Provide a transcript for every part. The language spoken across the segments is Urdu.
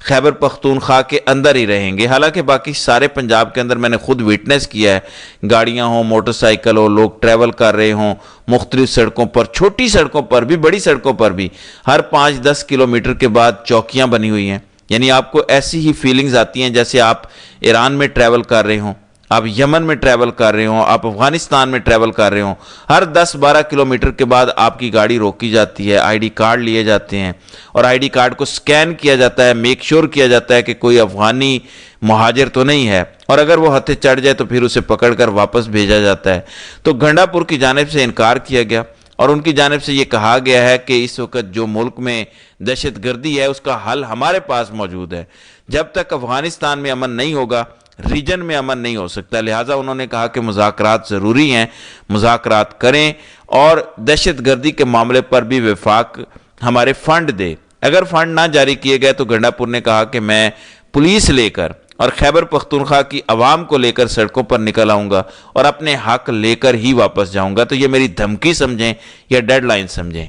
خیبر پختونخوا کے اندر ہی رہیں گے۔ حالانکہ باقی سارے پنجاب کے اندر میں نے خود وٹنس کیا ہے، گاڑیاں ہوں، موٹر سائیکل ہو، لوگ ٹریول کر رہے ہوں مختلف سڑکوں پر، چھوٹی سڑکوں پر بھی، بڑی سڑکوں پر بھی، ہر 5-10 کلومیٹر کے بعد چوکیاں بنی ہوئی ہیں۔ یعنی آپ کو ایسی ہی فیلنگز آتی ہیں جیسے آپ ایران میں ٹریول کر رہے ہوں، آپ یمن میں ٹریول کر رہے ہوں، آپ افغانستان میں ٹریول کر رہے ہوں۔ ہر 10-12 کلومیٹر کے بعد آپ کی گاڑی روکی جاتی ہے، آئی ڈی کارڈ لیے جاتے ہیں اور آئی ڈی کارڈ کو سکین کیا جاتا ہے، میک شور کیا جاتا ہے کہ کوئی افغانی مہاجر تو نہیں ہے، اور اگر وہ ہتھے چڑھ جائے تو پھر اسے پکڑ کر واپس بھیجا جاتا ہے۔ تو گنڈا پور کی جانب سے انکار کیا گیا اور ان کی جانب سے یہ کہا گیا ہے کہ اس وقت جو ملک میں دہشت گردی ہے اس کا حل ہمارے پاس موجود ہے۔ جب تک افغانستان میں امن نہیں ہوگا، ریجن میں امن نہیں ہو سکتا، لہٰذا انہوں نے کہا کہ مذاکرات ضروری ہیں، مذاکرات کریں اور دہشت گردی کے معاملے پر بھی وفاق ہمارے فنڈ دے۔ اگر فنڈ نہ جاری کیے گئے تو گنڈا پور نے کہا کہ میں پولیس لے کر اور خیبر پختونخوا کی عوام کو لے کر سڑکوں پر نکل آؤں گا اور اپنے حق لے کر ہی واپس جاؤں گا۔ تو یہ میری دھمکی سمجھیں یا ڈیڈ لائن سمجھیں۔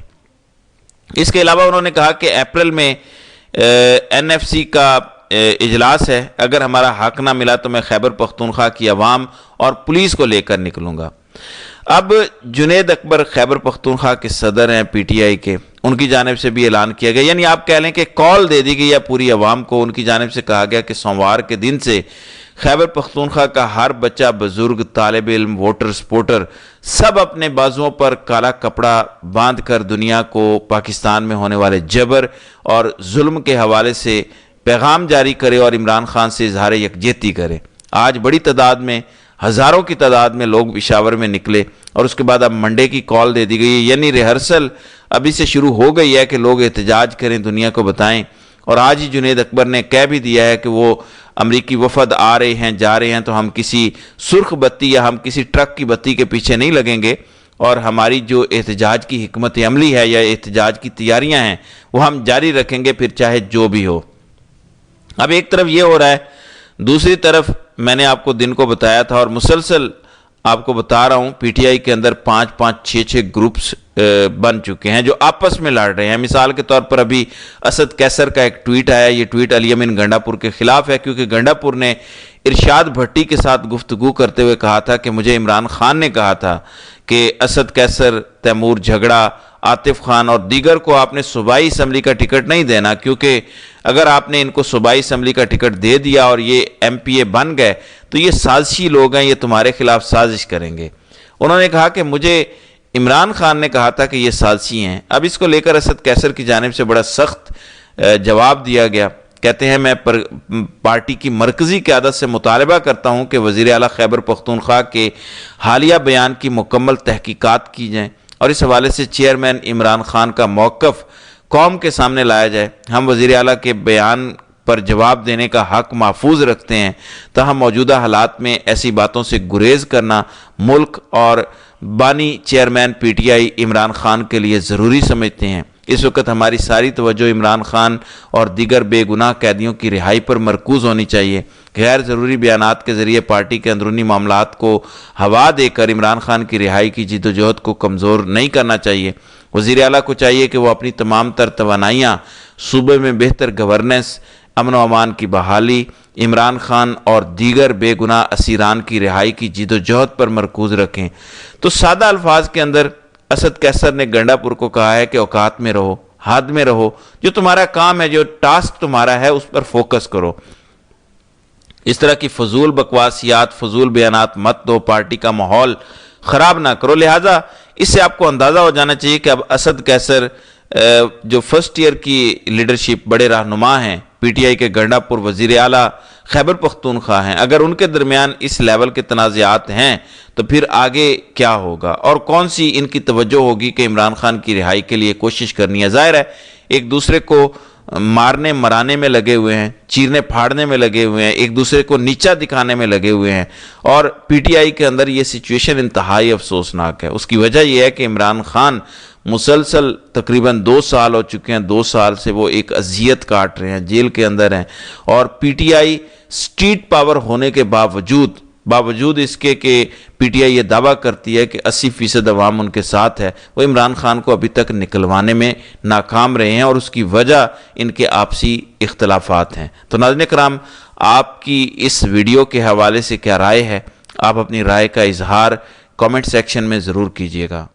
اس کے علاوہ انہوں نے کہا کہ اپریل میں NFC کا اجلاس ہے، اگر ہمارا حق نہ ملا تو میں خیبر پختونخوا کی عوام اور پولیس کو لے کر نکلوں گا۔ اب جنید اکبر خیبر پختونخوا کے صدر ہیں PTI کے، ان کی جانب سے بھی اعلان کیا گیا، یعنی آپ کہہ لیں کہ کال دے دی گئی ہے پوری عوام کو۔ ان کی جانب سے کہا گیا کہ سوموار کے دن سے خیبر پختونخوا کا ہر بچہ، بزرگ، طالب علم، ووٹر، سپورٹر سب اپنے بازوؤں پر کالا کپڑا باندھ کر دنیا کو پاکستان میں ہونے والے جبر اور ظلم کے حوالے سے پیغام جاری کرے اور عمران خان سے اظہار یکجہتی کرے۔ آج بڑی تعداد میں، ہزاروں کی تعداد میں لوگ پشاور میں نکلے اور اس کے بعد اب منڈے کی کال دے دی گئی ہے، یعنی ریہرسل ابھی سے شروع ہو گئی ہے کہ لوگ احتجاج کریں، دنیا کو بتائیں۔ اور آج ہی جنید اکبر نے کہہ بھی دیا ہے کہ وہ امریکی وفد آ رہے ہیں، جا رہے ہیں، تو ہم کسی سرخ بتی یا ہم کسی ٹرک کی بتی کے پیچھے نہیں لگیں گے، اور ہماری جو احتجاج کی حکمت عملی ہے یا احتجاج کی تیاریاں ہیں وہ ہم جاری رکھیں گے، پھر چاہے جو بھی ہو۔ اب ایک طرف یہ ہو رہا ہے، دوسری طرف میں نے آپ کو دن کو بتایا تھا اور مسلسل آپ کو بتا رہا ہوں، PTI کے اندر 5-5, 6-6 گروپس بن چکے ہیں جو آپس میں لڑ رہے ہیں۔ مثال کے طور پر ابھی اسد کیسر کا ایک ٹویٹ آیا، یہ ٹویٹ علی امین گنڈا پور کے خلاف ہے، کیونکہ گنڈا پور نے ارشاد بھٹی کے ساتھ گفتگو کرتے ہوئے کہا تھا کہ مجھے عمران خان نے کہا تھا کہ اسد کیسر، تیمور جھگڑا، عاطف خان اور دیگر کو آپ نے صوبائی اسمبلی کا ٹکٹ نہیں دینا، کیونکہ اگر آپ نے ان کو صوبائی اسمبلی کا ٹکٹ دے دیا اور یہ MPA بن گئے تو یہ سازشی لوگ ہیں، یہ تمہارے خلاف سازش کریں گے۔ انہوں نے کہا کہ مجھے عمران خان نے کہا تھا کہ یہ سازشی ہیں۔ اب اس کو لے کر اسد کیسر کی جانب سے بڑا سخت جواب دیا گیا۔ کہتے ہیں میں پارٹی کی مرکزی قیادت سے مطالبہ کرتا ہوں کہ وزیر اعلیٰ خیبر پختونخوا کے حالیہ بیان کی مکمل تحقیقات کی جائیں اور اس حوالے سے چیئرمین عمران خان کا موقف قوم کے سامنے لایا جائے۔ ہم وزیر اعلیٰ کے بیان پر جواب دینے کا حق محفوظ رکھتے ہیں، تاہم موجودہ حالات میں ایسی باتوں سے گریز کرنا ملک اور بانی چیئرمین PTI عمران خان کے لیے ضروری سمجھتے ہیں۔ اس وقت ہماری ساری توجہ عمران خان اور دیگر بے گناہ قیدیوں کی رہائی پر مرکوز ہونی چاہیے۔ غیر ضروری بیانات کے ذریعے پارٹی کے اندرونی معاملات کو ہوا دے کر عمران خان کی رہائی کی جدوجہد کو کمزور نہیں کرنا چاہیے۔ وزیر اعلیٰ کو چاہیے کہ وہ اپنی تمام تر توانائیاں صوبے میں بہتر گورننس، امن و امان کی بحالی، عمران خان اور دیگر بے گناہ اسیران کی رہائی کی جدوجہد پر مرکوز رکھیں۔ تو سادہ الفاظ کے اندر اسد کیسر نے گنڈا پور کو کہا ہے کہ اوقات میں رہو، حد میں رہو، جو تمہارا کام ہے، جو ٹاسک تمہارا ہے اس پر فوکس کرو، اس طرح کی فضول بکواسیات، فضول بیانات مت دو، پارٹی کا ماحول خراب نہ کرو۔ لہٰذا اس سے آپ کو اندازہ ہو جانا چاہیے کہ اب اسد کیسر جو فرسٹ ایئر کی لیڈرشپ بڑے رہنما ہیں PTI کے، گنڈا پور وزیر اعلیٰ خیبر پختونخوا ہیں، اگر ان کے درمیان اس لیول کے تنازعات ہیں تو پھر آگے کیا ہوگا اور کون سی ان کی توجہ ہوگی کہ عمران خان کی رہائی کے لیے کوشش کرنی ہے۔ ظاہر ہے ایک دوسرے کو مارنے مرانے میں لگے ہوئے ہیں، چیرنے پھاڑنے میں لگے ہوئے ہیں، ایک دوسرے کو نیچا دکھانے میں لگے ہوئے ہیں، اور PTI کے اندر یہ سچویشن انتہائی افسوسناک ہے۔ اس کی وجہ یہ ہے کہ عمران خان مسلسل تقریباً 2 سال ہو چکے ہیں، 2 سال سے وہ ایک اذیت کاٹ رہے ہیں، جیل کے اندر ہیں، اور PTI سٹریٹ پاور ہونے کے باوجود باوجود اس کے کہ پی ٹی آئی یہ دعویٰ کرتی ہے کہ 80% عوام ان کے ساتھ ہے، وہ عمران خان کو ابھی تک نکلوانے میں ناکام رہے ہیں، اور اس کی وجہ ان کے آپسی اختلافات ہیں۔ تو ناظرین کرام، آپ کی اس ویڈیو کے حوالے سے کیا رائے ہے؟ آپ اپنی رائے کا اظہار کامنٹ سیکشن میں ضرور کیجیے گا۔